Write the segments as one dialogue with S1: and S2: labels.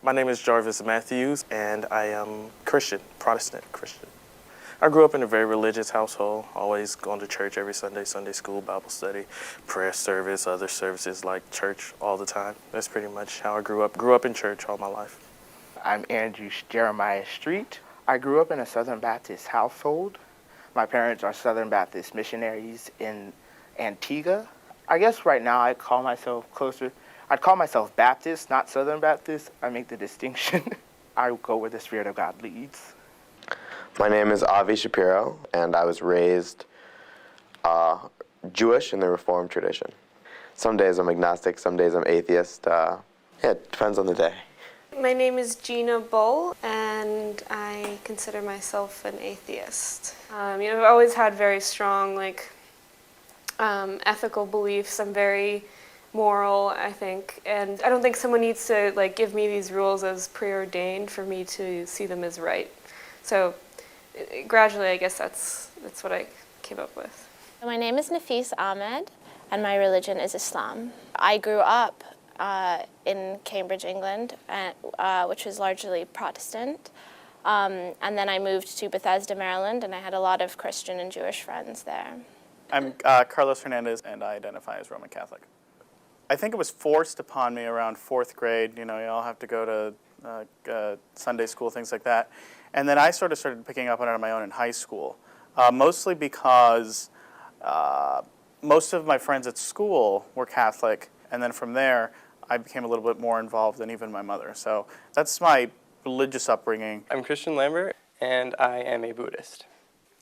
S1: My name is Jarvis Matthews, and I am Christian, Protestant Christian. I grew up in a very religious household, always going to church every Sunday, Sunday school, Bible study, prayer service, other services like church all the time. That's pretty much how I grew up. Grew up in church all my life.
S2: I'm Andrew Jeremiah Street. I grew up in a Southern Baptist household. My parents are Southern Baptist missionaries in Antigua. I guess right now I'd call myself Baptist, not Southern Baptist. I make the distinction. I go where the Spirit of God leads.
S3: My name is Avi Shapiro, and I was raised Jewish in the Reformed tradition. Some days I'm agnostic, some days I'm atheist. It depends on the day.
S4: My name is Gina Bull, and I consider myself an atheist. I've always had very strong, ethical beliefs. I'm very moral, I think, and I don't think someone needs to give me these rules as preordained for me to see them as right. So gradually, I guess that's what I came up with.
S5: My name is Nafis Ahmed, and my religion is Islam. I grew up in Cambridge, England, which was largely Protestant. And then I moved to Bethesda, Maryland, and I had a lot of Christian and Jewish friends there.
S6: I'm Carlos Hernandez, and I identify as Roman Catholic. I think it was forced upon me around 4th grade. You all have to go to Sunday school, things like that. And then I sort of started picking up on it on my own in high school, mostly because most of my friends at school were Catholic, and then from there, I became a little bit more involved than even my mother. So that's my religious upbringing.
S7: I'm Christian Lambert, and I am a Buddhist.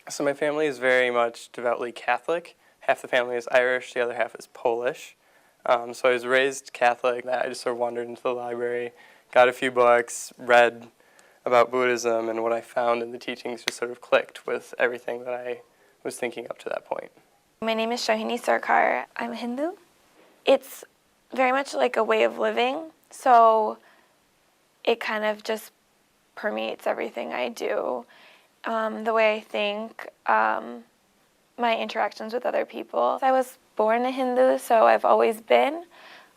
S7: So my family is very much devoutly Catholic. Half the family is Irish, the other half is Polish. So I was raised Catholic. I just sort of wandered into the library, got a few books, read about Buddhism, and what I found in the teachings just sort of clicked with everything that I was thinking up to that point.
S8: My name is Shahini Sarkar. I'm Hindu. It's very much like a way of living, so it kind of just permeates everything I do. The way I think, my interactions with other people. I was born a Hindu, so I've always been.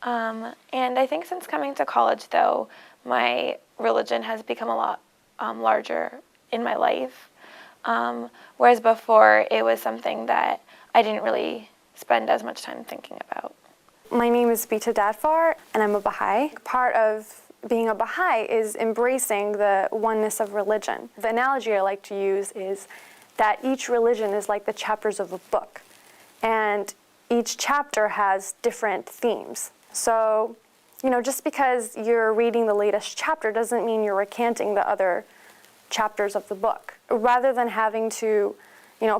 S8: And I think since coming to college, though, my religion has become a lot larger in my life. Whereas before, it was something that I didn't really spend as much time thinking about.
S9: My name is Bita Dadfar, and I'm a Baha'i. Part of being a Baha'i is embracing the oneness of religion. The analogy I like to use is that each religion is like the chapters of a book, and each chapter has different themes. So, just because you're reading the latest chapter doesn't mean you're recanting the other chapters of the book. Rather than having to,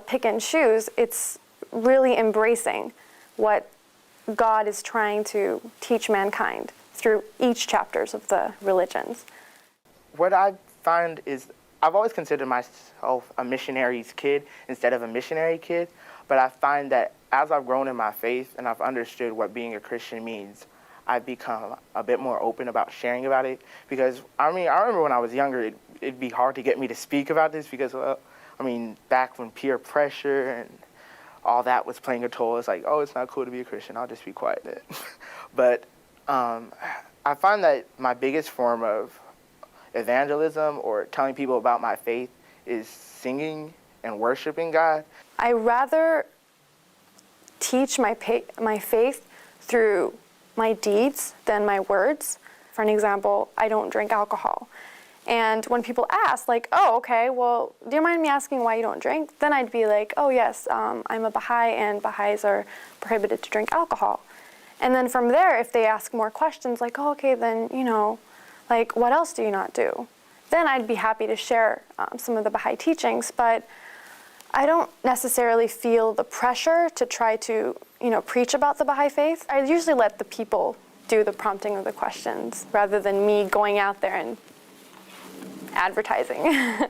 S9: pick and choose, it's really embracing what God is trying to teach mankind through each chapters of the religions.
S2: What I find is I've always considered myself a missionary's kid instead of a missionary kid, but I find that as I've grown in my faith and I've understood what being a Christian means, I've become a bit more open about sharing about it. Because, I remember when I was younger, it'd be hard to get me to speak about this because, back when peer pressure and all that was playing a toll, it's like, oh, it's not cool to be a Christian, I'll just be quiet then. But I find that my biggest form of evangelism or telling people about my faith is singing and worshiping God.
S9: I rather teach my faith through my deeds than my words. For an example, I don't drink alcohol. And when people ask, oh, okay, well, do you mind me asking why you don't drink? Then I'd be like, oh, yes, I'm a Baha'i, and Baha'is are prohibited to drink alcohol. And then from there, if they ask more questions, oh, okay, then, what else do you not do? Then I'd be happy to share some of the Baha'i teachings, but I don't necessarily feel the pressure to try to, preach about the Baha'i faith. I usually let the people do the prompting of the questions rather than me going out there and advertising.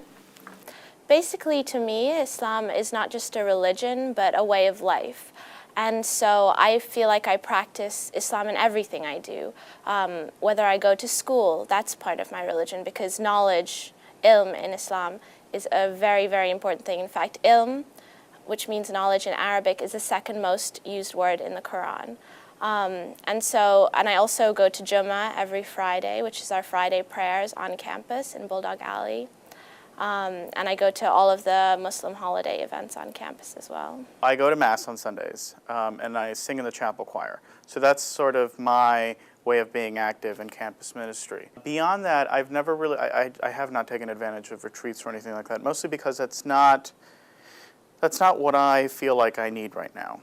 S5: Basically, to me, Islam is not just a religion, but a way of life. And so I feel like I practice Islam in everything I do. Whether I go to school, that's part of my religion, because knowledge, ilm in Islam, is a very, very important thing. In fact, ilm, which means knowledge in Arabic, is the second most used word in the Quran. And I also go to Jummah every Friday, which is our Friday prayers on campus in Bulldog Alley. And I go to all of the Muslim holiday events on campus as well.
S6: I go to Mass on Sundays, and I sing in the chapel choir. So that's sort of my way of being active in campus ministry. Beyond that, I've never really, I have not taken advantage of retreats or anything like that, mostly because that's not what I feel like I need right now.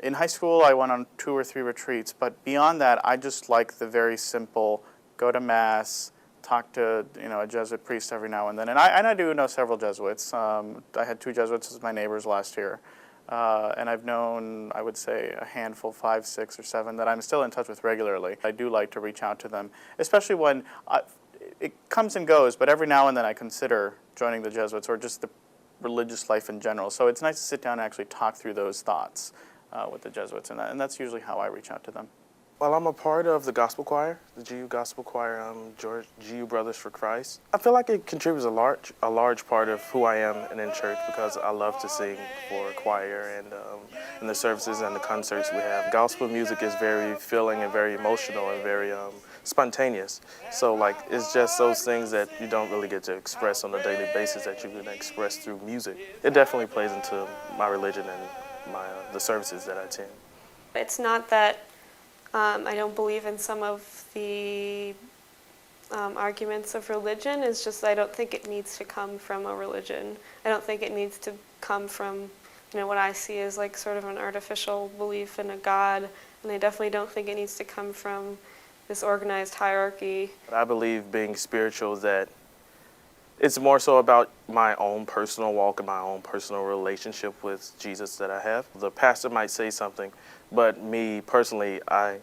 S6: In high school, I went on 2 or 3 retreats, but beyond that, I just like the very simple, go to Mass, talk to a Jesuit priest every now and then. And I do know several Jesuits. I had 2 Jesuits as my neighbors last year. And I've known, I would say, a handful, 5, 6, or 7, that I'm still in touch with regularly. I do like to reach out to them, especially when it comes and goes, but every now and then I consider joining the Jesuits or just the religious life in general. So it's nice to sit down and actually talk through those thoughts with the Jesuits, and that's usually how I reach out to them.
S1: Well, I'm a part of the gospel choir, the GU gospel choir, GU Brothers for Christ. I feel like it contributes a large part of who I am and in church, because I love to sing for choir and the services and the concerts we have. Gospel music is very filling and very emotional and very spontaneous. So it's just those things that you don't really get to express on a daily basis that you can express through music. It definitely plays into my religion and the services that I attend.
S4: It's not that I don't believe in some of the arguments of religion. It's just I don't think it needs to come from a religion. I don't think it needs to come from what I see as sort of an artificial belief in a God, and I definitely don't think it needs to come from this organized hierarchy.
S1: I believe being spiritual is that it's more so about my own personal walk and my own personal relationship with Jesus that I have. The pastor might say something, but me personally, he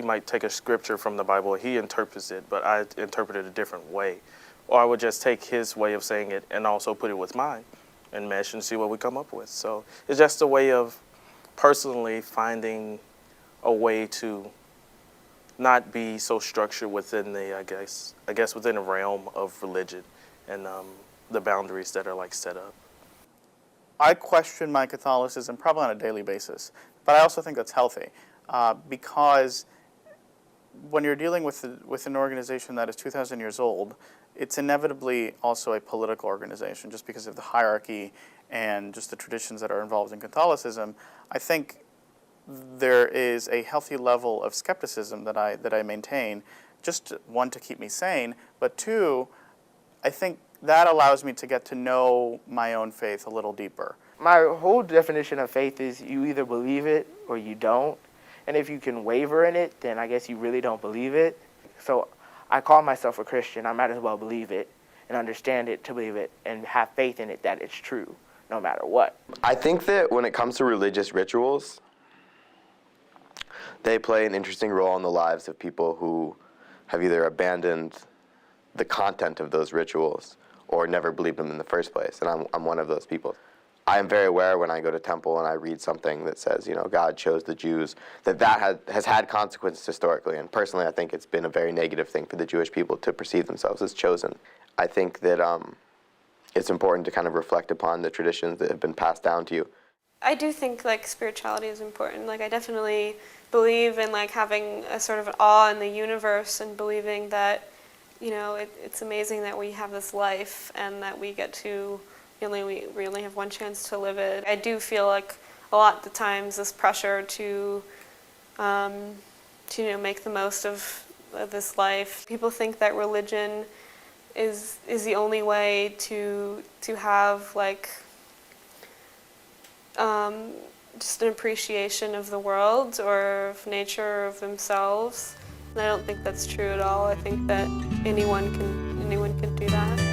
S1: might take a scripture from the Bible, he interprets it, but I interpret it a different way. Or I would just take his way of saying it and also put it with mine and mesh and see what we come up with. So it's just a way of personally finding a way to not be so structured within the, I guess within the realm of religion and the boundaries that are set up.
S6: I question my Catholicism probably on a daily basis, but I also think that's healthy because when you're dealing with an organization that is 2,000 years old, it's inevitably also a political organization just because of the hierarchy and just the traditions that are involved in Catholicism. I think there is a healthy level of skepticism that I maintain, just 1, to keep me sane, but 2, I think that allows me to get to know my own faith a little deeper.
S2: My whole definition of faith is you either believe it or you don't. And if you can waver in it, then I guess you really don't believe it. So I call myself a Christian. I might as well believe it and understand it to believe it and have faith in it that it's true, no matter what.
S3: I think that when it comes to religious rituals, they play an interesting role in the lives of people who have either abandoned the content of those rituals or never believed them in the first place, and I'm one of those people. I am very aware when I go to temple and I read something that says, God chose the Jews, that has had consequences historically, and personally I think it's been a very negative thing for the Jewish people to perceive themselves as chosen. I think that it's important to kind of reflect upon the traditions that have been passed down to you.
S4: I do think spirituality is important. I definitely believe in having a sort of awe in the universe and believing that it's amazing that we have this life and that we get to we only have one chance to live it. I do feel a lot of the times this pressure to make the most of this life. People think that religion is the only way to have just an appreciation of the world or of nature or of themselves. And I don't think that's true at all. I think that anyone can do that.